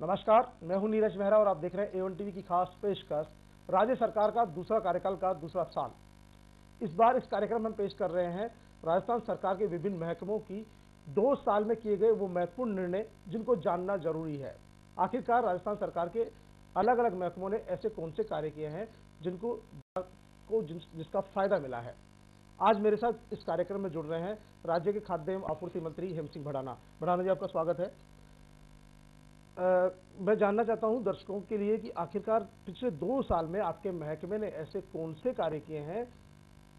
नमस्कार, मैं हूं नीरज मेहरा और आप देख रहे हैं A1 टीवी की खास पेशकश राज्य सरकार का दूसरा कार्यकाल का दूसरा साल। इस बार इस कार्यक्रम में हम पेश कर रहे हैं राजस्थान सरकार के विभिन्न महकमों की 2 साल में किए गए वो महत्वपूर्ण निर्णय जिनको जानना जरूरी है। आखिरकार राजस्थान सरकार के अलग अलग महकमों ने ऐसे कौन से कार्य किए हैं जिसका फायदा मिला है। आज मेरे साथ इस कार्यक्रम में जुड़ रहे हैं राज्य के खाद्य एवं आपूर्ति मंत्री हेम सिंह भड़ाना। भड़ाना जी, आपका स्वागत है। मैं जानना चाहता हूं दर्शकों के लिए कि आखिरकार पिछले 2 साल में आपके महकमे ने ऐसे कौन से कार्य किए हैं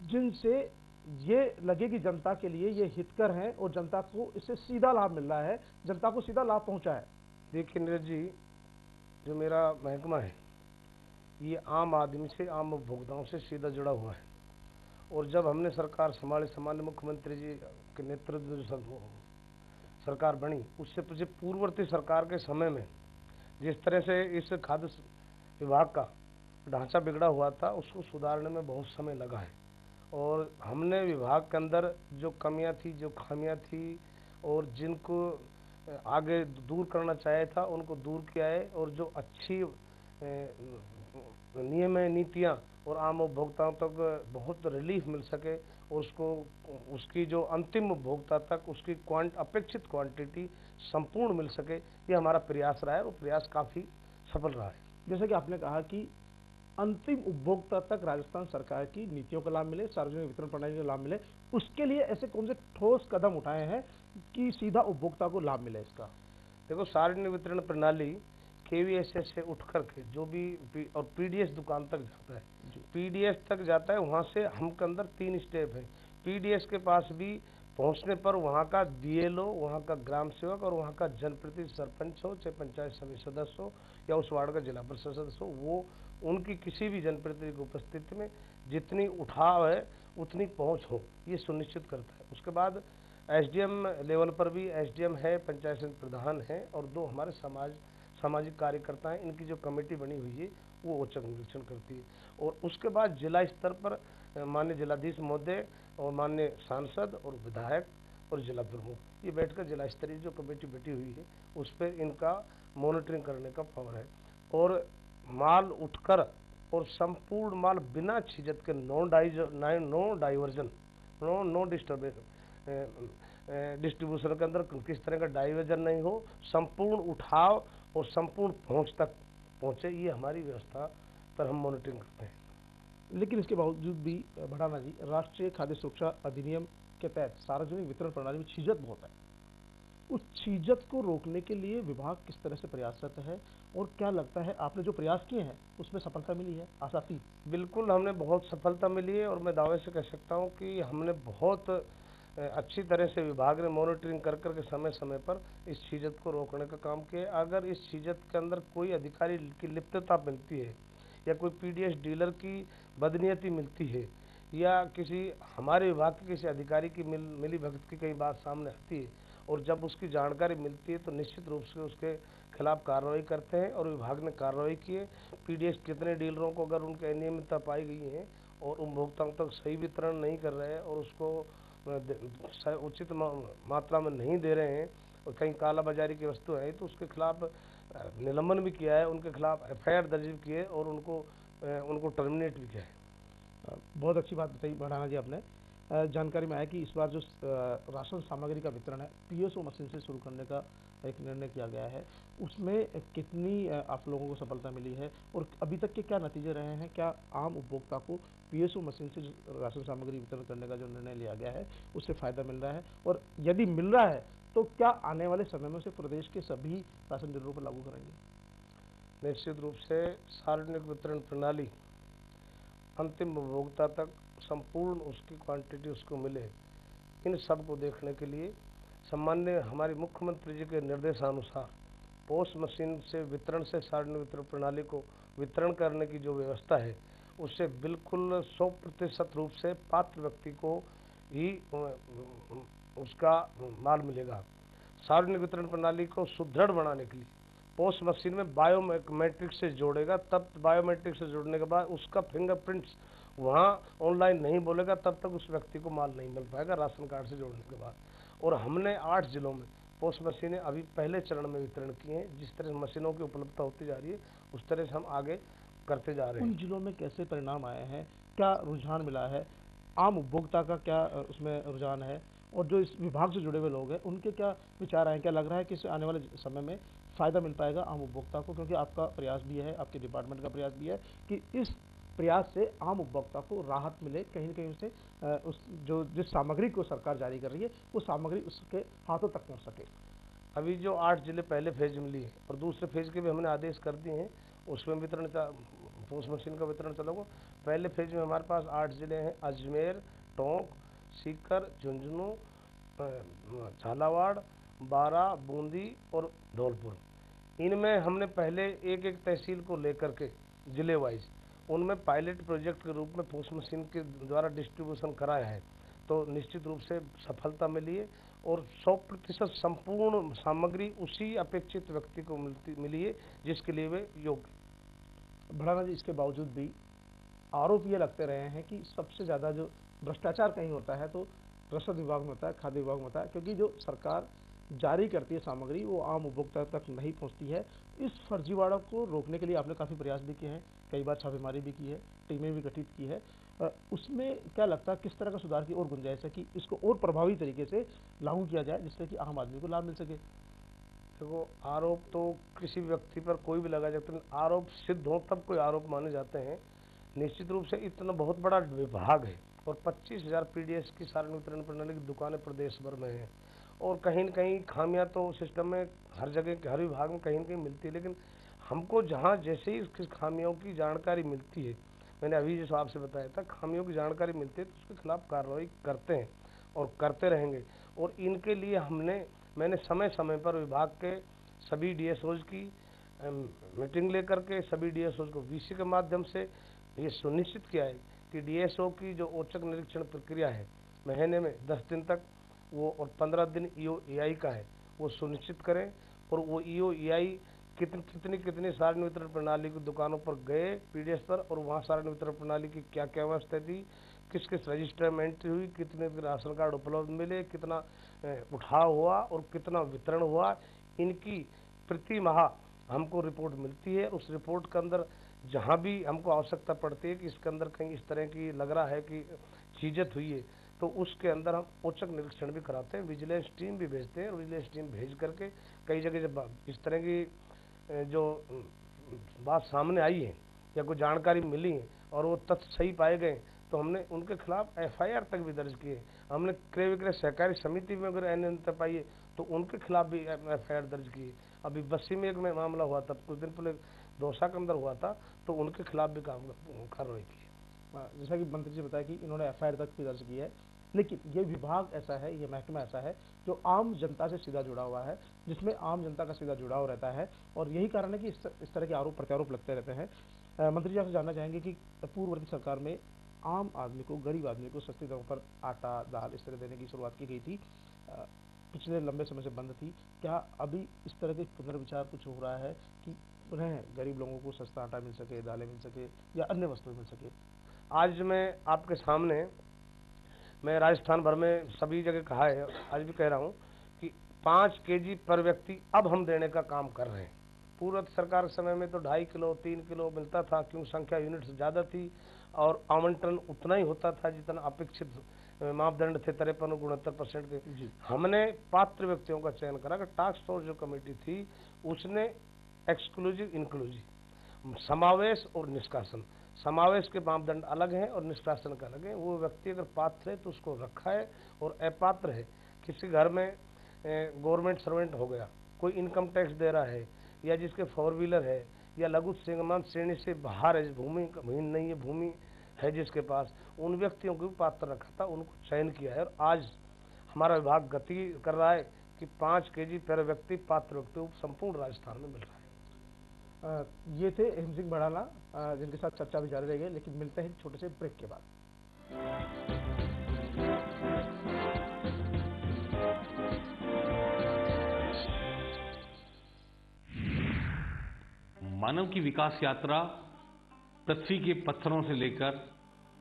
जिनसे ये लगे कि जनता के लिए ये हितकर हैं और जनता को इससे सीधा लाभ मिल रहा है, जनता को सीधा लाभ पहुंचा है। देखिए नीरज जी, जो मेरा महकमा है ये आम आदमी से, आम उपभोक्ताओं से सीधा जुड़ा हुआ है। और जब हमने सरकार संभाली, सामान्य मुख्यमंत्री जी के नेतृत्व में जो सरकार बनी, उससे पीछे पूर्ववर्ती सरकार के समय में जिस तरह से इस खाद्य विभाग का ढांचा बिगड़ा हुआ था, उसको सुधारने में बहुत समय लगा है। और हमने विभाग के अंदर जो कमियां थी, जो खामियां थी और जिनको आगे दूर करना चाहे था, उनको दूर किया है। और जो अच्छी नियम है, नीतियां और आम उपभोक्ताओं तक बहुत रिलीफ मिल सके और उसकी जो अंतिम उपभोक्ता तक उसकी अपेक्षित क्वांटिटी संपूर्ण मिल सके, ये हमारा प्रयास रहा है और प्रयास काफ़ी सफल रहा है। जैसे कि आपने कहा कि अंतिम उपभोक्ता तक राजस्थान सरकार की नीतियों का लाभ मिले, सार्वजनिक वितरण प्रणाली का लाभ मिले, उसके लिए ऐसे कौन से ठोस कदम उठाए हैं कि सीधा उपभोक्ता को लाभ मिले इसका? देखो, सार्वजनिक वितरण प्रणाली KVSS से उठ करके जो भी और PDS दुकान तक जाता है, PDS तक जाता है, वहाँ से हम के अंदर 3 स्टेप है। PDS के पास भी पहुँचने पर वहाँ का DLO, वहाँ का ग्राम सेवक और वहाँ का जनप्रतिनिधि, सरपंच हो चाहे पंचायत समिति सदस्य हो या उस वार्ड का जिला परिषद सदस्य हो, वो उनकी किसी भी जनप्रतिनिधि की उपस्थिति में जितनी उठाव है उतनी पहुँच हो, ये सुनिश्चित करता है। उसके बाद SDM लेवल पर भी SDM है, पंचायत समिति प्रधान है और 2 हमारे सामाजिक कार्यकर्ता हैं। इनकी जो कमेटी बनी हुई है वो औचक निरीक्षण करती है। और उसके बाद जिला स्तर पर माननीय जिलाधीश महोदय और माननीय सांसद और विधायक और जिला प्रमुख ये बैठकर जिला स्तरीय जो कमेटी बैठी हुई है उस पर इनका मॉनिटरिंग करने का पावर है। और माल उठकर और संपूर्ण माल बिना छिजत के नो डिस्ट्रीब्यूशन के अंदर किस तरह का डाइवर्जन नहीं हो, संपूर्ण उठाव और संपूर्ण पहुंच तक पहुंचे, ये हमारी व्यवस्था पर हम मॉनिटरिंग करते हैं। लेकिन इसके बावजूद भी भड़ाना जी, राष्ट्रीय खाद्य सुरक्षा अधिनियम के तहत सार्वजनिक वितरण प्रणाली में छीजत बहुत है। उस छीजत को रोकने के लिए विभाग किस तरह से प्रयासरत है और क्या लगता है आपने जो प्रयास किए हैं उसमें सफलता मिली है, आशा थी? बिल्कुल, हमने बहुत सफलता मिली है और मैं दावे से कह सकता हूं कि हमने बहुत अच्छी तरह से विभाग ने मॉनिटरिंग कर करके समय समय पर इस छीजत को रोकने का काम किया। अगर इस छीजत के अंदर कोई अधिकारी की लिप्तता मिलती है या कोई PDS डीलर की बदनीयती मिलती है या किसी हमारे विभाग के किसी अधिकारी की मिली भगत की कई बात सामने आती है और जब उसकी जानकारी मिलती है तो निश्चित रूप से उसके खिलाफ कार्रवाई करते हैं और विभाग ने कार्रवाई की है। PDS कितने डीलरों को अगर उनके अनियमितता पाई गई है और उपभोक्ताओं तक सही वितरण नहीं कर रहे हैं और उसको उचित मात्रा में नहीं दे रहे हैं और कहीं कालाबाजारी की वस्तु है तो उसके खिलाफ निलंबन भी किया है, उनके खिलाफ FIR दर्ज भी किए और उनको टर्मिनेट भी किया है। बहुत अच्छी बात बताई भड़ाना जी आपने। जानकारी में आया कि इस बार जो राशन सामग्री का वितरण है PSO मशीन से शुरू करने का एक निर्णय किया गया है, उसमें कितनी आप लोगों को सफलता मिली है और अभी तक के क्या नतीजे रहे हैं? क्या आम उपभोक्ता को PSO मशीन से राशन सामग्री वितरण करने का जो निर्णय लिया गया है उससे फायदा मिल रहा है और यदि मिल रहा है तो क्या आने वाले समय में उसे प्रदेश के सभी राशन डीलरों पर लागू करेंगे? निश्चित रूप से सार्वजनिक वितरण प्रणाली अंतिम उपभोक्ता तक संपूर्ण उसकी क्वांटिटी उसको मिले, इन सब को देखने के लिए सम्मान्य हमारे मुख्यमंत्री जी के निर्देशानुसार पोस्ट मशीन से वितरण से सार्वजनिक वितरण प्रणाली को वितरण करने की जो व्यवस्था है उससे बिल्कुल 100% रूप से पात्र व्यक्ति को ही उसका माल मिलेगा। सार्वजनिक वितरण प्रणाली को सुदृढ़ बनाने के लिए पोस्ट मशीन में बायोमेट्रिक से जोड़ेगा, तब बायोमेट्रिक से जोड़ने के बाद उसका फिंगरप्रिंट्स वहाँ ऑनलाइन नहीं बोलेगा, तब तक उस व्यक्ति को माल नहीं मिल पाएगा राशन कार्ड से जोड़ने के बाद। और हमने 8 जिलों में पोस्ट मशीनें अभी पहले चरण में वितरण किए हैं। जिस तरह से मशीनों की उपलब्धता होती जा रही है उस तरह से हम आगे करते जा रहे उन हैं। जिलों में कैसे परिणाम आए हैं, क्या रुझान मिला है, आम उपभोक्ता का क्या उसमें रुझान है, और जो इस विभाग से जुड़े हुए लोग हैं उनके क्या विचार आए, क्या लग रहा है कि इससे आने वाले समय में फ़ायदा मिल पाएगा आम उपभोक्ता को? क्योंकि आपका प्रयास भी है, आपके डिपार्टमेंट का प्रयास भी है कि इस प्रयास से आम उपभोक्ता को राहत मिले, कहीं न कहीं उसे उस जो जिस सामग्री को सरकार जारी कर रही है वो सामग्री उसके हाथों तक पहुँच सके। अभी जो 8 जिले पहले फेज में लिए और दूसरे फेज के भी हमने आदेश कर दिए हैं, उसमें वितरण पोस्ट मशीन का वितरण चलेगा। पहले फेज में हमारे पास 8 जिले हैं: अजमेर, टोंक, सीकर, झुंझुनू, झालावाड़, बारा, बूंदी और धौलपुर। इनमें हमने पहले एक एक तहसील को लेकर के जिले वाइज उनमें पायलट प्रोजेक्ट के रूप में पोस्ट मशीन के द्वारा डिस्ट्रीब्यूशन कराया है। तो निश्चित रूप से सफलता मिली है और 100% संपूर्ण सामग्री उसी अपेक्षित व्यक्ति को मिली है जिसके लिए वे योग्य। भड़ाना जी, इसके बावजूद भी आरोप ये लगते रहे हैं कि सबसे ज़्यादा जो भ्रष्टाचार कहीं होता है तो रसद विभाग में होता है, खाद्य विभाग में होता है, क्योंकि जो सरकार जारी करती है सामग्री वो आम उपभोक्ता तक नहीं पहुंचती है। इस फर्जीवाड़ा को रोकने के लिए आपने काफ़ी प्रयास भी किए हैं, कई बार छापेमारी भी की है, टीमें भी गठित की है। उसमें क्या लगता है किस तरह का सुधार की और गुंजाइश है कि इसको और प्रभावी तरीके से लागू किया जाए जिससे कि आम आदमी को लाभ मिल सके? देखो, आरोप तो किसी व्यक्ति पर कोई भी लगा सकता है, आरोप सिद्ध हो तब कोई आरोप माने जाते हैं। निश्चित रूप से इतना बहुत बड़ा विभाग है और 25,000 पीडीएस की सार्वजनिक वितरण प्रणाली की दुकानें प्रदेश भर में हैं और कहीं न कहीं खामियां तो सिस्टम में हर जगह हर विभाग में कहीं न कहीं मिलती है। लेकिन हमको जहां जैसे ही इसकी खामियों की जानकारी मिलती है, मैंने अभी जिस आपसे बताया था, खामियों की जानकारी मिलती है तो उसके खिलाफ कार्रवाई करते हैं और करते रहेंगे। और इनके लिए मैंने समय समय पर विभाग के सभी डीएसओज की मीटिंग लेकर के सभी डीएसओज को वीसी के माध्यम से ये सुनिश्चित किया है कि डीएसओ की जो औचक निरीक्षण प्रक्रिया है महीने में 10 दिन तक वो और 15 दिन ईओ-ईआई का है वो सुनिश्चित करें। और वो ईओ-ईआई कितनी सार्वजनिक वितरण प्रणाली की दुकानों पर गए पीडीएस पर और वहाँ सार्वजनिक वितरण प्रणाली की क्या क्या व्यवस्था थी, किस किस रजिस्टर में एंट्री हुई, कितने राशन कार्ड उपलब्ध मिले, कितना उठाव हुआ और कितना वितरण हुआ, इनकी प्रति माह हमको रिपोर्ट मिलती है। उस रिपोर्ट के अंदर जहाँ भी हमको आवश्यकता पड़ती है कि इसके अंदर कहीं इस तरह की लग रहा है कि चीजत हुई है तो उसके अंदर हम औचक निरीक्षण भी कराते हैं, विजिलेंस टीम भी भेजते हैं और विजिलेंस टीम भेज करके कई जगह जब इस तरह की जो बात सामने आई है या कोई जानकारी मिली है और वो तथ्य सही पाए गए तो हमने उनके खिलाफ एफआईआर तक भी दर्ज किए। हमने क्रय विक्रय सहकारी समिति में अगर अनियमितता पाई है तो उनके खिलाफ भी एफआईआर दर्ज की। अभी बस्सी में एक मामला हुआ था कुछ दिन पहले, दौसा के अंदर हुआ था, तो उनके खिलाफ भी कार्रवाई की। जैसा कि मंत्री जी बताया कि इन्होंने एफआईआर तक भी दर्ज की है, लेकिन ये विभाग ऐसा है, ये महकमा ऐसा है जो आम जनता से सीधा जुड़ा हुआ है, जिसमें आम जनता का सीधा जुड़ाव रहता है और यही कारण है कि इस तरह के आरोप प्रत्यारोप लगते रहते हैं। मंत्री जी, आपसे जानना चाहेंगे कि पूर्ववर्ती सरकार में आम आदमी को, गरीब आदमी को सस्ती दरों पर आटा, दाल इस तरह देने की शुरुआत की गई थी, पिछले लंबे समय से बंद थी। क्या अभी इस तरह के पुनर्विचार कुछ हो रहा है कि उन्हें गरीब लोगों को सस्ता आटा मिल सके, दालें मिल सके या अन्य वस्तुएं मिल सके? आज मैं आपके सामने, मैं राजस्थान भर में सभी जगह कहा है, आज भी कह रहा हूँ कि 5 केजी पर व्यक्ति अब हम देने का काम कर रहे हैं। पूर्व सरकार के समय में तो 2.5 किलो 3 किलो मिलता था क्योंकि संख्या यूनिट्स ज़्यादा थी और आवंटन उतना ही होता था जितना अपेक्षित मापदंड थे 53 और 69% के। हमने पात्र व्यक्तियों का चयन करा कि टास्क फोर्स जो कमेटी थी उसने एक्सक्लूसिव इंक्लूसिव समावेश और निष्कासन, समावेश के मापदंड अलग हैं और निष्कासन का अलग है। वो व्यक्ति अगर पात्र है तो उसको रखा है और अपात्र है, किसी घर में गवर्नमेंट सर्वेंट हो गया, कोई इनकम टैक्स दे रहा है या जिसके 4 व्हीलर है या लघु सीमांत श्रेणी से बाहर है, भूमि नहीं है, भूमि है जिसके पास, उन व्यक्तियों को भी पात्र रखा था, उनको चयन किया है। और आज हमारा विभाग गति कर रहा है कि 5 केजी पर व्यक्ति पात्र व्यक्ति संपूर्ण राजस्थान में मिल रहा है। ये थे हेम सिंह भड़ाना, जिनके साथ चर्चा भी जारी रहेगी, लेकिन मिलते हैं छोटे से ब्रेक के बाद। मानव की विकास यात्रा पृथ्वी के पत्थरों से लेकर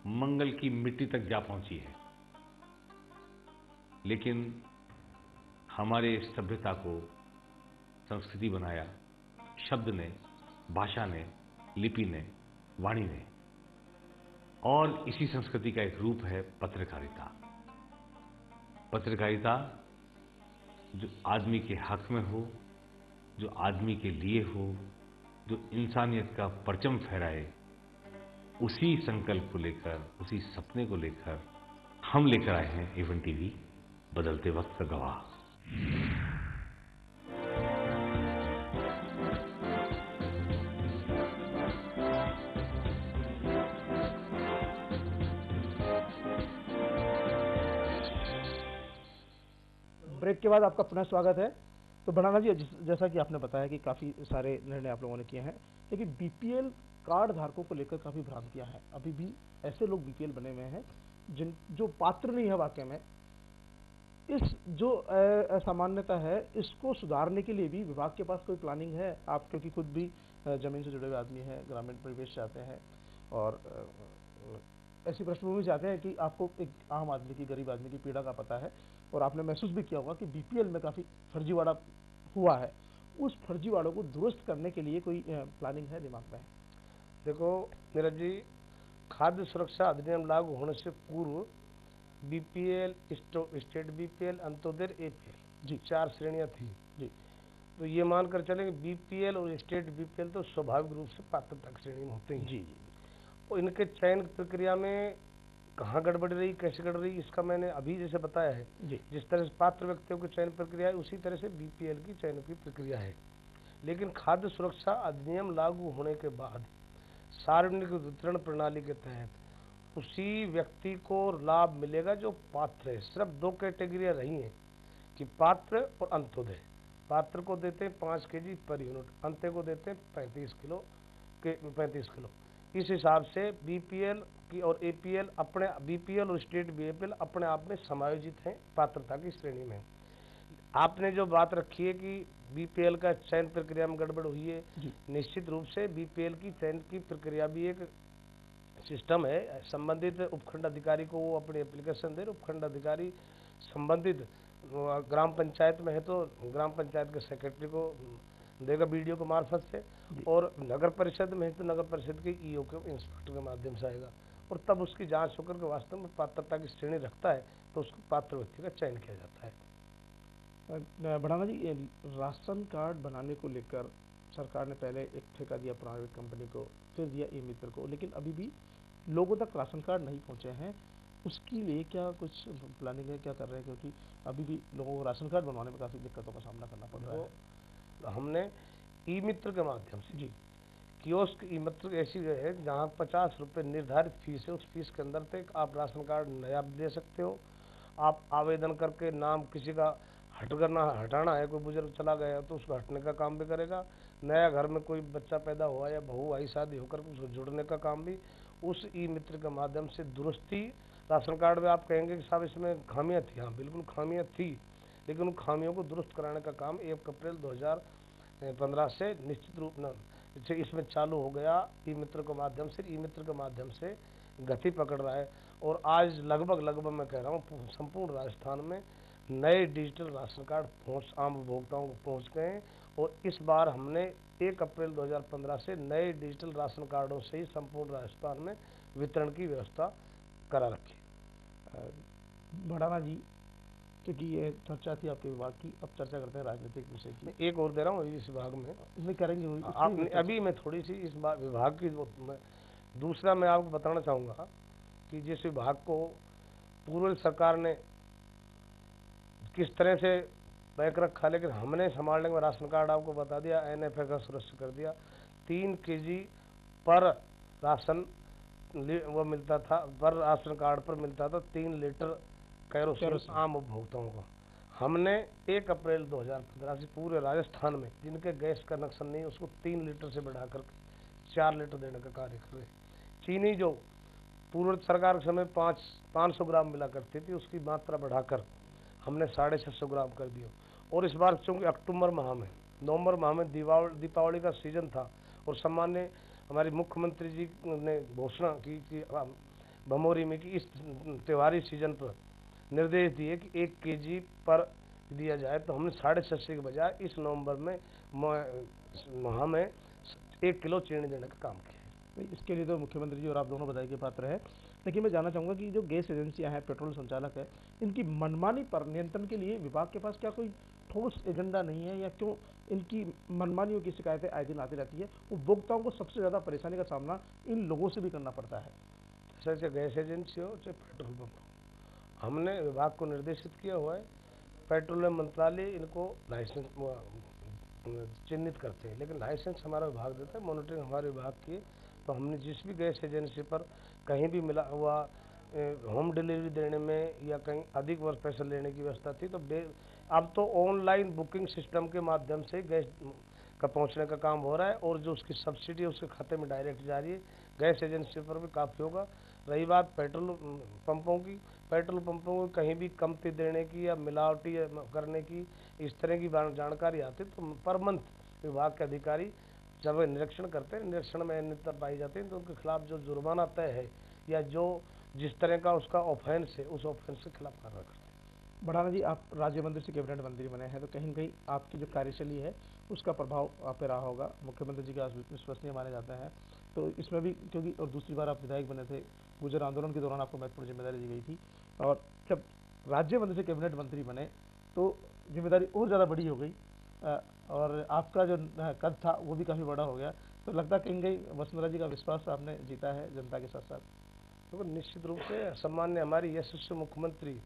मंगल की मिट्टी तक जा पहुंची है, लेकिन हमारे सभ्यता को संस्कृति बनाया, शब्द ने, भाषा ने, लिपि ने, वाणी ने। और इसी संस्कृति का एक रूप है पत्रकारिता। पत्रकारिता जो आदमी के हक में हो, जो आदमी के लिए हो, जो इंसानियत का परचम फहराए, उसी संकल्प को लेकर, उसी सपने को लेकर हम लेकर आए हैं एवन टीवी, बदलते वक्त का गवाह। ब्रेक के बाद आपका पुनः स्वागत है। तो भड़ाना जी, जैसा कि आपने बताया कि काफ़ी सारे निर्णय आप लोगों ने किए हैं, लेकिन बीपीएल कार्ड धारकों को लेकर काफ़ी भ्रांतियां हैं। अभी भी ऐसे लोग बीपीएल बने हुए हैं जो पात्र नहीं है वाकई में। इस जो असामान्यता है, इसको सुधारने के लिए भी विभाग के पास कोई प्लानिंग है? आप क्योंकि खुद भी जमीन से जुड़े हुए आदमी हैं, ग्रामीण परिवेश से आते हैं और ऐसी पृष्ठभूमि से आते हैं कि आपको एक आम आदमी की, गरीब आदमी की पीड़ा का पता है और आपने महसूस भी किया होगा कि बीपीएल में काफ़ी फर्जीवाड़ा हुआ है। उस फर्जीवाड़ों को दुरुस्त करने के लिए कोई प्लानिंग है दिमाग में? देखो नीरज जी, खाद्य सुरक्षा अधिनियम लागू होने से पूर्व BPL, state BPL, Antyodaya, APL जी 4 श्रेणियां थी जी। तो ये मानकर चले कि बीपीएल और स्टेट बीपीएल तो स्वाभाविक रूप से पात्रता की श्रेणी में होते हैं जी। और इनके चयन प्रक्रिया में कहाँ गड़बड़ रही, कैसे गड़बड़ रही, इसका मैंने अभी जैसे बताया है जी। जिस तरह से पात्र व्यक्तियों की चयन प्रक्रिया है, उसी तरह से बीपीएल की चयन की प्रक्रिया है। लेकिन खाद्य सुरक्षा अधिनियम लागू होने के बाद सार्वजनिक वितरण प्रणाली के तहत उसी व्यक्ति को लाभ मिलेगा जो पात्र है। सिर्फ 2 कैटेगरियां रही हैं कि पात्र और अंत्योदय। पात्र को देते हैं 5 केजी पर यूनिट, अंत्य को देते हैं 35 किलो। इस हिसाब से बीपीएल की और एपीएल अपने, बीपीएल और स्टेट बीपीएल अपने आप में समायोजित हैं पात्रता की श्रेणी में। आपने जो बात रखी है कि बीपीएल का चयन प्रक्रिया में गड़बड़ हुई है, निश्चित रूप से बीपीएल की चयन की प्रक्रिया भी एक सिस्टम है। संबंधित उपखंड अधिकारी को वो अपनी एप्लीकेशन दे, उपखंड अधिकारी संबंधित ग्राम पंचायत में है तो ग्राम पंचायत के सेक्रेटरी को देगा वीडियो के मार्फत से, और नगर परिषद में है तो नगर परिषद के ईओ के इंस्पेक्टर के माध्यम से आएगा, और तब उसकी जांच होकर के वास्तव में पात्रता की श्रेणी रखता है तो उसको पात्र व्यक्ति का चयन किया जाता है। भड़ाना जी, राशन कार्ड बनाने को लेकर सरकार ने पहले एक ठेका दिया प्राइवेट कंपनी को, फिर दिया ई मित्र को, लेकिन अभी भी लोगों तक राशन कार्ड नहीं पहुंचे हैं। उसके लिए क्या कुछ प्लानिंग है, क्या कर रहे हैं? क्योंकि अभी भी लोगों को राशन कार्ड बनवाने में काफ़ी दिक्कतों का सामना करना पड़ रहा है। तो हमने ई मित्र के माध्यम से जी, कियोस्क ई मित्र ऐसी है जहाँ 50 रुपये निर्धारित फीस है, उस फीस के अंदर तक आप राशन कार्ड नया दे सकते हो। आप आवेदन करके नाम किसी का हटाना है, कोई बुजुर्ग चला गया तो उसको हटने का काम भी करेगा। नया घर में कोई बच्चा पैदा हुआ या बहू आई शादी होकर उसको जुड़ने का काम भी उस ई मित्र के माध्यम से दुरुस्ती। राशन कार्ड में आप कहेंगे कि साहब इसमें खामियां थी, हाँ बिल्कुल खामियां थी, लेकिन उन खामियों को दुरुस्त कराने का काम 1 अप्रैल 2015 से निश्चित रूप से इसमें चालू हो गया। ई मित्र के माध्यम से, ई मित्र के माध्यम से गति पकड़ रहा है और आज लगभग मैं कह रहा हूँ संपूर्ण राजस्थान में नए डिजिटल राशन कार्ड आम उपभोक्ताओं को पहुँच गए हैं। और इस बार हमने 1 अप्रैल 2015 से नए डिजिटल राशन कार्डों से ही संपूर्ण राजस्थान में वितरण की व्यवस्था करा रखी। भड़ाना जी, क्योंकि ये चर्चा थी आपके विभाग की, अब चर्चा करते हैं राजनीतिक विषय की। एक और दे रहा हूँ इस विभाग में, नहीं करेंगे आपने अभी मैं थोड़ी सी इस विभाग की दूसरा मैं आपको बताना चाहूँगा कि जिस विभाग को पूर्व सरकार ने किस तरह से बैक रखा, लेकिन हमने संभालने में राशन कार्ड आपको बता दिया, NFA का सुरक्षित कर दिया। 3 केजी पर राशन वो मिलता था, पर राशन कार्ड पर मिलता था 3 लीटर कैरोसिन आम उपभोक्ताओं को। हमने 1 अप्रैल 2015 से पूरे राजस्थान में जिनके गैस का कनेक्शन नहीं उसको 3 लीटर से बढ़ाकर 4 लीटर देने का कार्य कर रहे। चीनी जो पूर्व सरकार के समय 500 ग्राम मिला करती थी उसकी मात्रा बढ़ाकर हमने 650 ग्राम कर दिया। और इस बार चूंकि अक्टूबर माह में, नवंबर माह में दीपावली का सीजन था और सम्मान्य हमारे मुख्यमंत्री जी ने घोषणा की कि भमोरी में कि इस त्योहारी सीजन पर निर्देश दिए कि 1 केजी पर दिया जाए तो हमने 6.5 के बजाय इस नवंबर में माह में 1 किलो चीनी देने का काम किया है। नहीं, इसके लिए तो मुख्यमंत्री जी और आप दोनों बधाई के पात्र हैं। लेकिन मैं जानना चाहूँगा कि जो गैस एजेंसियां हैं, पेट्रोल संचालक है, इनकी मनमानी पर नियंत्रण के लिए विभाग के पास क्या कोई ठोस एजेंडा नहीं है, या क्यों इनकी मनमानियों की शिकायतें आए दिन आती रहती है? उपभोक्ताओं को सबसे ज़्यादा परेशानी का सामना इन लोगों से भी करना पड़ता है। चाहे गैस एजेंसी हो चाहे पेट्रोल पंप हो, हमने विभाग को निर्देशित किया हुआ है, पेट्रोलियम मंत्रालय इनको लाइसेंस चिन्हित करते हैं, लेकिन लाइसेंस हमारा विभाग देता है, मॉनिटरिंग हमारे विभाग की है। तो हमने जिस भी गैस एजेंसी पर कहीं भी मिला हुआ होम डिलीवरी देने में या कहीं अधिक वर्ष पैसा लेने की व्यवस्था थी, तो अब तो ऑनलाइन बुकिंग सिस्टम के माध्यम से गैस का पहुंचने का काम हो रहा है, और जो उसकी सब्सिडी है उसके खाते में डायरेक्ट जा रही है। गैस एजेंसी पर भी काफ़ी होगा। रही बात पेट्रोल पंपों की, पेट्रोल पंपों को कहीं भी कमती देने की या मिलावटी करने की इस तरह की जानकारी आती तो पर मंथ विभाग के अधिकारी जब निरीक्षण करते हैं, निरीक्षण में अनियमितता पाई जाती है तो उनके खिलाफ जो जुर्माना तय है या जो जिस तरह का उसका ऑफेंस है, उस ऑफेंस के खिलाफ कार्रवाई करते हैं। बढ़ाना जी, आप राज्य मंत्री से कैबिनेट मंत्री बने हैं, तो कहीं न कहीं आपकी जो कार्यशैली है उसका प्रभाव आप पे रहा होगा। मुख्यमंत्री जी का विश्वसनीय माने जाते हैं, तो इसमें भी क्योंकि और दूसरी बार आप विधायक बने थे, गुर्जर आंदोलन के दौरान आपको महत्वपूर्ण जिम्मेदारी दी गई थी, और जब राज्य मंत्री से कैबिनेट मंत्री बने तो जिम्मेदारी और ज़्यादा बड़ी हो गई, और आपका जो कद था वो भी काफ़ी बड़ा हो गया। तो लगता है कहीं कहीं वसुंधरा जी का विश्वास आपने जीता है जनता के साथ साथ। तो निश्चित रूप से सम्मान्य हमारी यशस्वी मुख्यमंत्री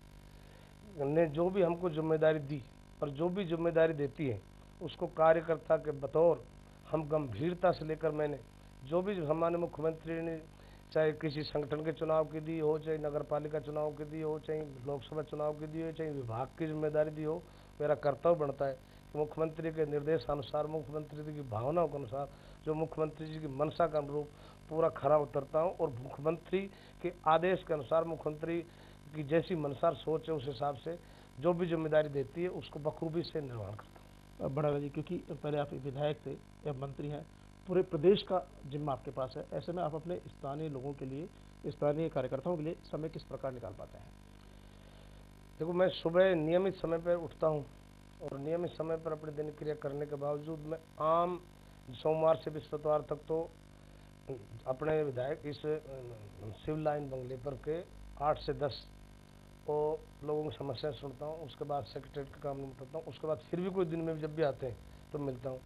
ने जो भी हमको जिम्मेदारी दी और जो भी जिम्मेदारी देती है उसको कार्यकर्ता के बतौर हम गंभीरता से लेकर, मैंने जो भी सम्मान्य मुख्यमंत्री ने चाहे किसी संगठन के चुनाव की दी हो, चाहे नगर पालिका चुनाव की दी हो, चाहे लोकसभा चुनाव की दी हो, चाहे विभाग की जिम्मेदारी दी हो, मेरा कर्तव्य बनता है कि मुख्यमंत्री के निर्देशानुसार, मुख्यमंत्री जी की भावनाओं के अनुसार, जो मुख्यमंत्री जी की मंशा के अनुरूप पूरा खरा उतरता हूँ, और मुख्यमंत्री के आदेश के अनुसार, मुख्यमंत्री की जैसी मनसा सोच है उस हिसाब से जो भी जिम्मेदारी देती है उसको बखूबी से निर्वहन करता हूँ। बढ़ाना जी, क्योंकि पहले आप विधायक थे, या मंत्री हैं, पूरे प्रदेश का जिम्मा आपके पास है, ऐसे में आप अपने स्थानीय लोगों के लिए, स्थानीय कार्यकर्ताओं के लिए समय किस प्रकार निकाल पाते हैं? देखो, मैं सुबह नियमित समय पर उठता हूँ, और नियमित समय पर अपनी दिनचर्या करने के बावजूद मैं आम सोमवार से बृहस्पतिवार तक तो अपने विधायक इस सिविल लाइन बंगले पर के 8 से 10 और लोगों की समस्या सुनता हूँ, उसके बाद सेक्रेटरीट का काम निपटाता हूँ, उसके बाद फिर भी कोई दिन में जब भी आते हैं तो मिलता हूँ,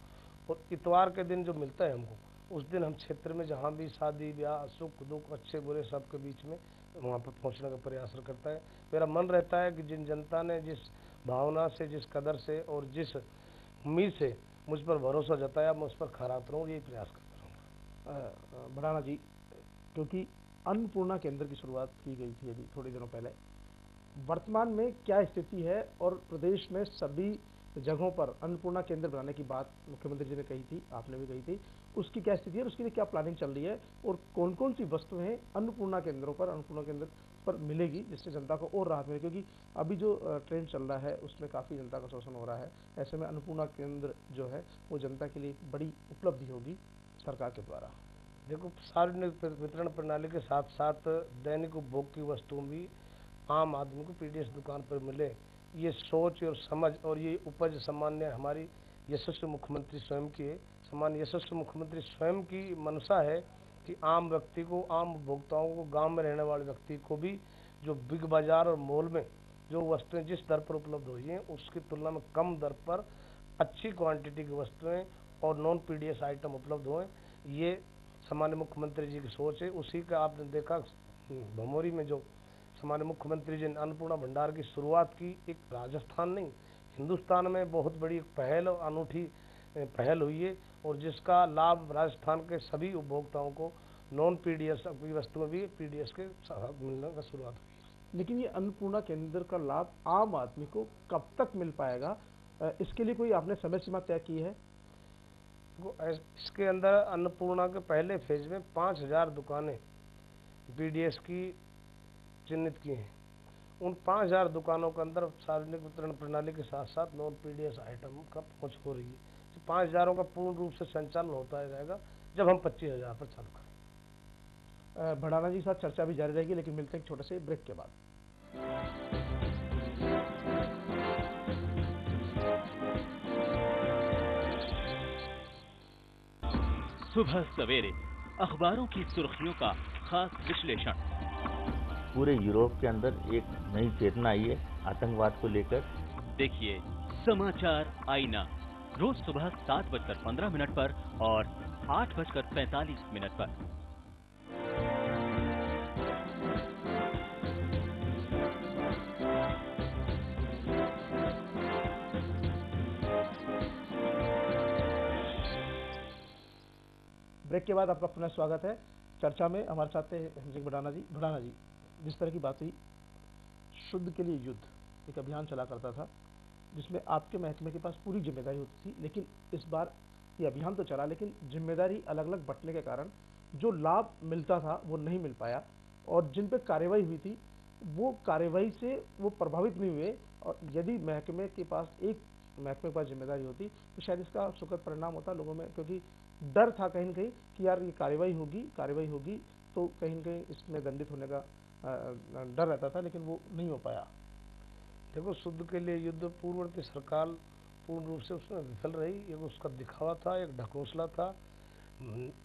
और इतवार के दिन जो मिलता है हमको, उस दिन हम क्षेत्र में जहाँ भी शादी ब्याह सुख दुख अच्छे बुरे सबके बीच में वहाँ पर पहुँचने का प्रयास करता है। मेरा मन रहता है कि जिन जनता ने जिस भावना से, जिस कदर से और जिस उम्मीद से मुझ पर भरोसा जताया, मैं उस पर खरा उतरूँ, यही प्रयास करता रहूँगा। बढ़ाना जी, क्योंकि अन्नपूर्णा केंद्र की शुरुआत की गई थी अभी थोड़े दिनों पहले, वर्तमान में क्या स्थिति है, और प्रदेश में सभी जगहों पर अन्नपूर्णा केंद्र बनाने की बात मुख्यमंत्री जी ने कही थी, आपने भी कही थी, उसकी क्या स्थिति है, उसके लिए क्या प्लानिंग चल रही है, और कौन कौन सी वस्तुएं अन्नपूर्णा केंद्रों पर, अन्नपूर्णा केंद्र पर मिलेगी जिससे जनता को और राहत मिले? क्योंकि अभी जो ट्रेंड चल रहा है उसमें काफ़ी जनता का शोषण हो रहा है, ऐसे में अन्नपूर्णा केंद्र जो है वो जनता के लिए बड़ी उपलब्धि होगी सरकार के द्वारा। देखो, सार्वजनिक वितरण प्रणाली के साथ साथ दैनिक उपभोग की वस्तुएं भी आम आदमी को पीडीएस दुकान पर मिले, ये सोच और समझ और ये उपज सामान्य हमारी यशस्वी मुख्यमंत्री स्वयं की है। सामान्य यशस्वी मुख्यमंत्री स्वयं की मनसा है कि आम व्यक्ति को, आम उपभोक्ताओं को, गांव में रहने वाले व्यक्ति को भी जो बिग बाजार और मॉल में जो वस्तुएं जिस दर पर उपलब्ध हुई हैं उसकी तुलना में कम दर पर अच्छी क्वांटिटी की वस्तुएं और नॉन पीडीएस आइटम उपलब्ध हुए। ये सामान्य मुख्यमंत्री जी की सोच है। उसी का आपने देखा भमोरी में जो सामान्य मुख्यमंत्री जी ने अन्नपूर्णा भंडार की शुरुआत की, एक राजस्थान नहीं हिंदुस्तान में बहुत बड़ी पहल और अनूठी पहल हुई है, और जिसका लाभ राजस्थान के सभी उपभोक्ताओं को नॉन पीडीएस की वस्तुएं भी पीडीएस के साथ मिलने का शुरुआत हुई है। लेकिन ये अन्नपूर्णा केंद्र का लाभ आम आदमी को कब तक मिल पाएगा, इसके लिए कोई आपने समय सीमा तय की है? इसके अंदर अन्नपूर्णा के पहले फेज में 5000 दुकानें पीडीएस की चिन्हित की हैं। उन 5000 दुकानों के अंदर सार्वजनिक वितरण प्रणाली के साथ साथ नॉन पीडीएस आइटम का पहुंच हो रही है। 5000 का पूर्ण रूप से संचालन होता रहेगा जब हम 25,000 पर चालू करें। बढ़ाना जी के साथ चर्चा भी जारी रहेगी, लेकिन मिलते हैं एक छोटे से ब्रेक के बाद। सुबह सवेरे अखबारों की सुर्खियों का खास विश्लेषण। पूरे यूरोप के अंदर एक नई चेतना आई है आतंकवाद को लेकर। देखिए समाचार आईना, रोज सुबह 7:15 पर और 8:45 पर। ब्रेक के बाद आपका पुनः स्वागत है। चर्चा में हमारे साथ थे हंसिक भडाना जी। भडाना जी, जिस तरह की बात हुई, शुद्ध के लिए युद्ध एक अभियान चला करता था जिसमें आपके महकमे के पास पूरी जिम्मेदारी होती थी, लेकिन इस बार ये अभियान तो चला लेकिन जिम्मेदारी अलग अलग बंटने के कारण जो लाभ मिलता था वो नहीं मिल पाया, और जिन पे कार्रवाई हुई थी वो कार्रवाई से वो प्रभावित नहीं हुए। और यदि महकमे के पास जिम्मेदारी होती तो शायद इसका सुखद परिणाम होता लोगों में, क्योंकि डर था कहीं न कहीं कि यार ये कार्रवाई होगी तो कहीं न कहीं इसमें दंडित होने का डर रहता था, लेकिन वो नहीं हो पाया। देखो, शुद्ध के लिए युद्ध पूर्ववर्ती सरकार पूर्ण रूप से उसमें विफल रही। एक उसका दिखावा था, एक ढकोसला था।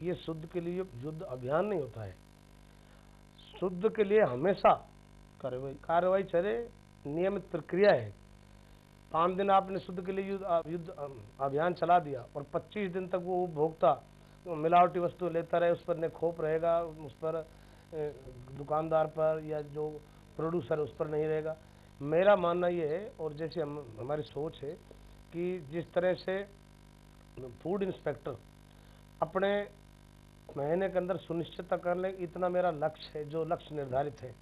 ये शुद्ध के लिए युद्ध अभियान नहीं होता है। शुद्ध के लिए हमेशा कार्रवाई चले, नियमित प्रक्रिया है। 5 दिन आपने शुद्ध के लिए युद्ध अभियान चला दिया और 25 दिन तक वो उपभोक्ता मिलावटी वस्तु लेता रहे, उस पर ने खोप रहेगा, उस पर दुकानदार पर या जो प्रोड्यूसर उस पर नहीं रहेगा। मेरा मानना ये है, और जैसे हमारी सोच है कि जिस तरह से फूड इंस्पेक्टर अपने महीने के अंदर सुनिश्चितता कर ले, इतना मेरा लक्ष्य है, जो लक्ष्य निर्धारित है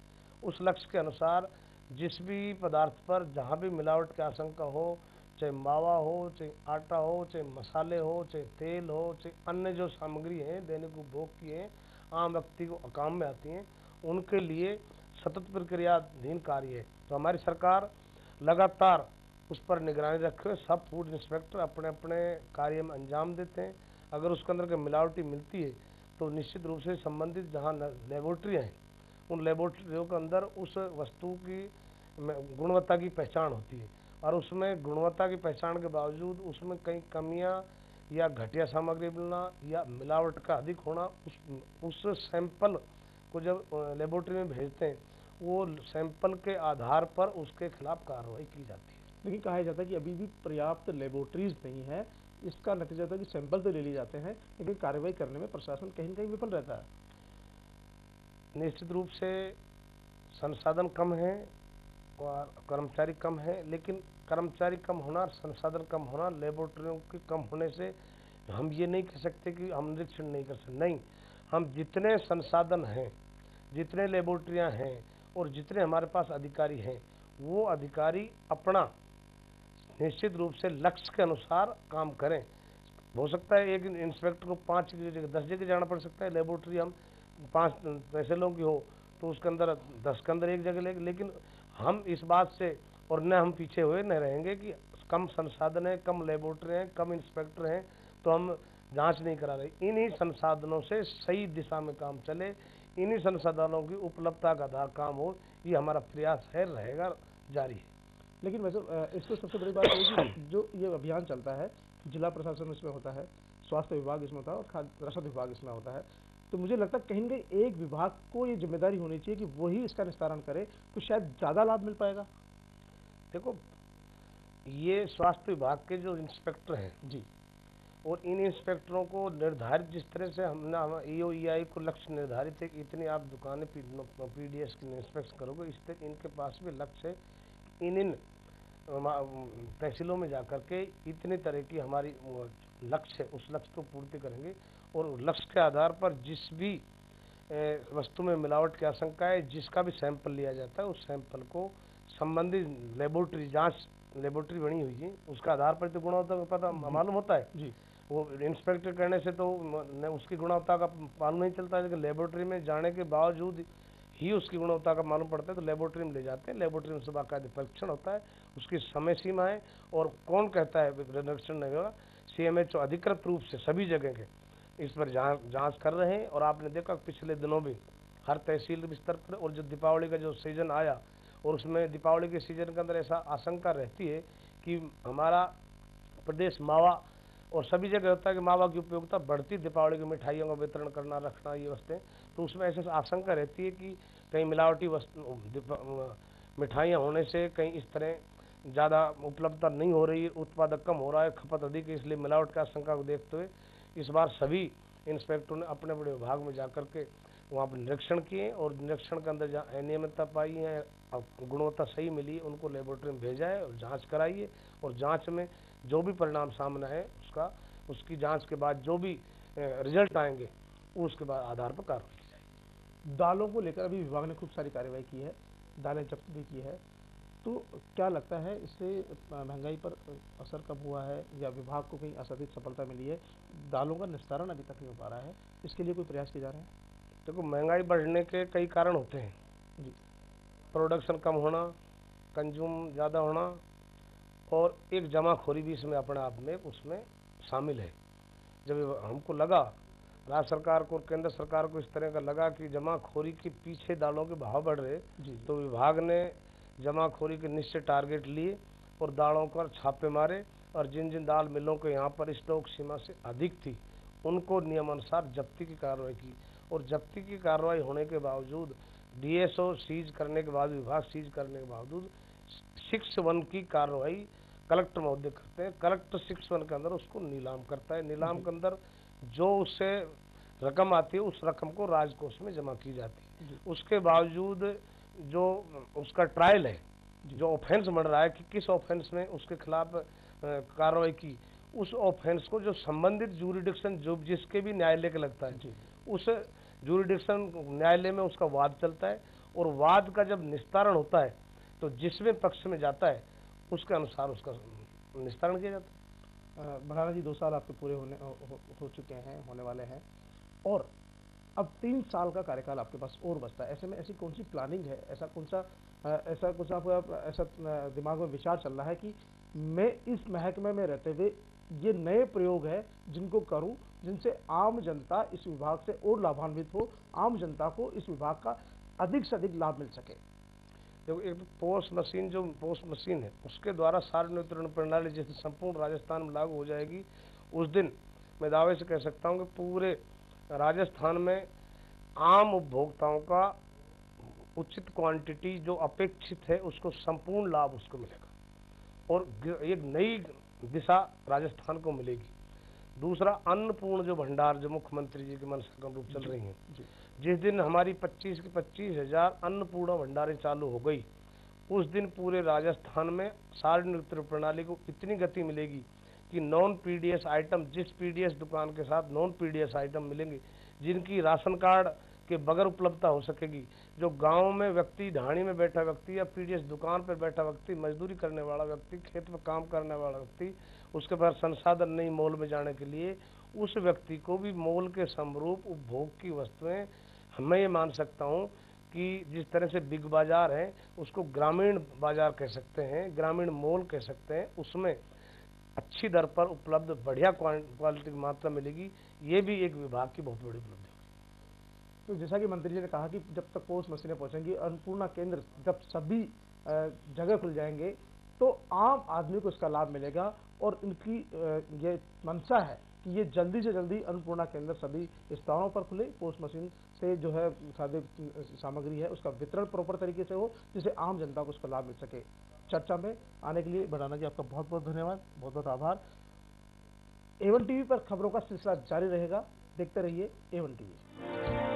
उस लक्ष्य के अनुसार जिस भी पदार्थ पर जहाँ भी मिलावट की आशंका हो, चाहे मावा हो, चाहे आटा हो, चाहे मसाले हो, चाहे तेल हो, चाहे अन्य जो सामग्री हैं दैनिक उपभोग की हैं, आम व्यक्ति को काम में आती हैं, उनके लिए सतत प्रक्रियाधीन कार्य है। तो हमारी सरकार लगातार उस पर निगरानी रखे हुए सब फूड इंस्पेक्टर अपने अपने कार्य में अंजाम देते हैं। अगर उसके अंदर के मिलावटी मिलती है तो निश्चित रूप से संबंधित जहाँ लेबोरेटरियाँ हैं उन लेबोरेटरियों के अंदर उस वस्तु की गुणवत्ता की पहचान होती है, और उसमें गुणवत्ता की पहचान के बावजूद उसमें कई कमियां या घटिया सामग्री मिलना या मिलावट का अधिक होना, उस सैंपल को जब लेबोरेटरी में भेजते हैं वो सैंपल के आधार पर उसके खिलाफ कार्रवाई की जाती है। लेकिन कहा जाता है कि अभी भी पर्याप्त लेबोरेटरीज नहीं है। इसका नतीजा होता है कि सैंपल तो ले लिए जाते हैं लेकिन कार्रवाई करने में प्रशासन कहीं न कहीं विफल रहता है। निश्चित रूप से संसाधन कम है और कर्मचारी कम है, लेकिन कर्मचारी कम होना, संसाधन कम होना, लेबोरेटरियों के कम होने से हम ये नहीं कह सकते कि हम निरीक्षण नहीं कर सकते। नहीं, हम जितने संसाधन हैं, जितने लेबोरेटरियां हैं और जितने हमारे पास अधिकारी हैं, वो अधिकारी अपना निश्चित रूप से लक्ष्य के अनुसार काम करें। हो सकता है एक इंस्पेक्टर को 5 की जगह 10 जगह जाना पड़ सकता है। लेबोरेटरी हम 5 तहसीलों की हो तो उसके अंदर 10 के अंदर एक जगह लेंगे, लेकिन हम इस बात से और न हम पीछे हुए न रहेंगे कि कम संसाधन है, कम लेबोरेटरी हैं, कम इंस्पेक्टर हैं तो हम जांच नहीं करा रहे। इन्हीं संसाधनों से सही दिशा में काम चले, इन्हीं संसाधनों की उपलब्धता का आधार काम हो, ये हमारा प्रयास है, रहेगा, जारी है। लेकिन वैसे इसमें सबसे बड़ी बात है कि जो ये अभियान चलता है, जिला प्रशासन इसमें होता है, स्वास्थ्य विभाग इसमें होता है और खाद्य रसद विभाग इसमें होता है, तो मुझे लगता है कहीं न कहीं एक विभाग को ये जिम्मेदारी होनी चाहिए कि वही इसका निस्तारण करे तो शायद ज़्यादा लाभ मिल पाएगा। देखो, ये स्वास्थ्य विभाग के जो इंस्पेक्टर हैं जी, और इन इंस्पेक्टरों को निर्धारित जिस तरह से हमने EOEI को लक्ष्य निर्धारित है कि इतनी आप दुकानें PDS की इंस्पेक्शन करोगे, इस तरह इनके पास भी लक्ष्य है। इन तहसीलों में जाकर के इतनी तरह की हमारी लक्ष्य है, उस लक्ष्य को पूर्ति करेंगे और लक्ष्य के आधार पर जिस भी वस्तु में मिलावट की आशंका है, जिसका भी सैंपल लिया जाता है, उस सैंपल को संबंधित लेबोरेटरी लेबोरेटरी बनी हुई है, उसका आधार पर तो गुणवत्ता का पता मालूम होता है जी। वो इंस्पेक्टर करने से तो उसकी गुणवत्ता का मालूम नहीं चलता है, लेकिन लेबोरेटरी में जाने के बावजूद ही उसकी गुणवत्ता का मालूम पड़ता है। तो लेबोरेटरी में ले जाते हैं, लेबोरेटरी में से बाकायदे परीक्षण होता है, उसकी समय सीमा है और कौन कहता है निरीक्षण नहीं होगा। CMHO अधिकृत रूप से सभी जगह के इस पर जांच कर रहे हैं। और आपने देखा पिछले दिनों भी हर तहसील स्तर पर, और जो दीपावली का जो सीजन आया और उसमें दीपावली के सीजन के अंदर ऐसा आशंका रहती है कि हमारा प्रदेश मावा और सभी जगह होता है कि मावा की उपयोगिता बढ़ती, दीपावली की मिठाइयों का वितरण करना, रखना, ये वस्तुएं, तो उसमें ऐसे आशंका रहती है कि कहीं मिलावटी वस्तु मिठाइयाँ होने से कहीं इस तरह ज़्यादा उपलब्धता नहीं हो रही, उत्पादक कम हो रहा है, खपत अधिक है, इसलिए मिलावट की आशंका को देखते हुए इस बार सभी इंस्पेक्टरों ने अपने अपने विभाग में जाकर के वहाँ पर निरीक्षण किए और निरीक्षण के अंदर जहाँ अनियमितता पाई है, गुणवत्ता सही मिली, उनको लेबोरेटरी में भेजा है और जांच कराइए, और जांच में जो भी परिणाम सामने है उसकी जांच के बाद जो भी रिजल्ट आएंगे उसके बाद आधार पर कार्रवाई की जाएगी। दालों को लेकर अभी विभाग ने खूब सारी कार्रवाई की है, दालें जब्त भी की है, तो क्या लगता है इससे महंगाई पर असर कम हुआ है या विभाग को कहीं असाधित सफलता मिली है? दालों का निस्तारण अभी तक नहीं हो पा रहा है, इसके लिए कोई प्रयास किए जा रहे हैं? देखो, महंगाई बढ़ने के कई कारण होते हैं जी। प्रोडक्शन कम होना, कंज्यूम ज़्यादा होना, और एक जमाखोरी भी इसमें अपने आप में उसमें शामिल है। जब हमको लगा, राज्य सरकार को और केंद्र सरकार को इस तरह का लगा कि जमाखोरी के पीछे दालों के भाव बढ़ रहे, तो विभाग ने जमाखोरी के निश्चित टारगेट लिए और दालों पर छापे मारे, और जिन जिन दाल मिलों के यहाँ पर स्टॉक सीमा से अधिक थी उनको नियमानुसार जब्ती की कार्रवाई की, और जब्ती की कार्रवाई होने के बावजूद, डीएसओ सीज करने के बाद, विभाग सीज करने के बावजूद 6(1) की कार्रवाई कलेक्टर महोदय करते हैं। कलेक्टर 6(1) के अंदर उसको नीलाम करता है, नीलाम के अंदर जो उससे रकम आती है उस रकम को राजकोष में जमा की जाती है। उसके बावजूद जो उसका ट्रायल है, जो ऑफेंस बढ़ रहा है कि किस ऑफेंस में उसके खिलाफ कार्रवाई की, उस ऑफेंस को जो संबंधित जूरिडिक्शन जो जिसके भी न्यायालय के लगता है, उस जूरिडिक्शन न्यायालय में उसका वाद चलता है, और वाद का जब निस्तारण होता है तो जिसमें पक्ष में जाता है उसके अनुसार उसका निस्तारण किया जाता है। भंडारा जी, 2 साल आपके पूरे हो चुके हैं, होने वाले हैं, और अब 3 साल का कार्यकाल आपके पास और बचता है। ऐसे में ऐसी कौन सी प्लानिंग है, ऐसा कुछ आपका ऐसा दिमाग में विचार चल रहा है कि मैं इस महकमे में रहते हुए ये नए प्रयोग है जिनको करूं, जिनसे आम जनता इस विभाग से और लाभान्वित हो, आम जनता को इस विभाग का अधिक से अधिक लाभ मिल सके? देखो, एक पोस्ट मशीन, जो पोस्ट मशीन है उसके द्वारा सार्वजनिक वितरण प्रणाली जिस दिन संपूर्ण राजस्थान में लागू हो जाएगी, उस दिन मैं दावे से कह सकता हूं कि पूरे राजस्थान में आम उपभोक्ताओं का उचित क्वांटिटी जो अपेक्षित है उसको संपूर्ण लाभ उसको मिलेगा, और एक नई दिशा राजस्थान को मिलेगी। दूसरा, अन्नपूर्ण जो भंडार जो मुख्यमंत्री जी की मंशा के अनुरूप चल रही है, जिस दिन हमारी 25 की 25,000 अन्नपूर्णा भंडारें चालू हो गई, उस दिन पूरे राजस्थान में सार्वजनिक वितरण प्रणाली को इतनी गति मिलेगी कि नॉन पीडीएस आइटम, जिस पीडीएस दुकान के साथ नॉन पीडीएस आइटम मिलेंगे, जिनकी राशन कार्ड के बगैर उपलब्धता हो सकेगी, जो गांव में व्यक्ति, ढाणी में बैठा व्यक्ति या पीडीएस दुकान पर बैठा व्यक्ति, मजदूरी करने वाला व्यक्ति, खेत में काम करने वाला व्यक्ति, उसके पास संसाधन नहीं मॉल में जाने के लिए, उस व्यक्ति को भी मॉल के समरूप उपभोग की वस्तुएं, मैं ये मान सकता हूं कि जिस तरह से बिग बाजार है उसको ग्रामीण बाजार कह सकते हैं, ग्रामीण मॉल कह सकते हैं, उसमें अच्छी दर पर उपलब्ध बढ़िया क्वालिटी की मात्रा मिलेगी। ये भी एक विभाग की बहुत बड़ी उपलब्धि होगी। तो जैसा कि मंत्री जी ने कहा कि जब तक पोस्ट मशीनें पहुंचेंगी, अन्नपूर्णा केंद्र जब सभी जगह खुल जाएंगे तो आम आदमी को इसका लाभ मिलेगा, और इनकी ये मंशा है कि ये जल्दी से जल्दी अन्नपूर्णा केंद्र सभी स्थानों पर खुले, पोस्ट मशीन से जो है खाद्य सामग्री है उसका वितरण प्रॉपर तरीके से हो, जिससे आम जनता को उसका लाभ मिल सके। चर्चा में आने के लिए भंडारा जी आपका बहुत बहुत धन्यवाद, बहुत बहुत आभार। A1 टीवी पर खबरों का सिलसिला जारी रहेगा, देखते रहिए A1 टीवी।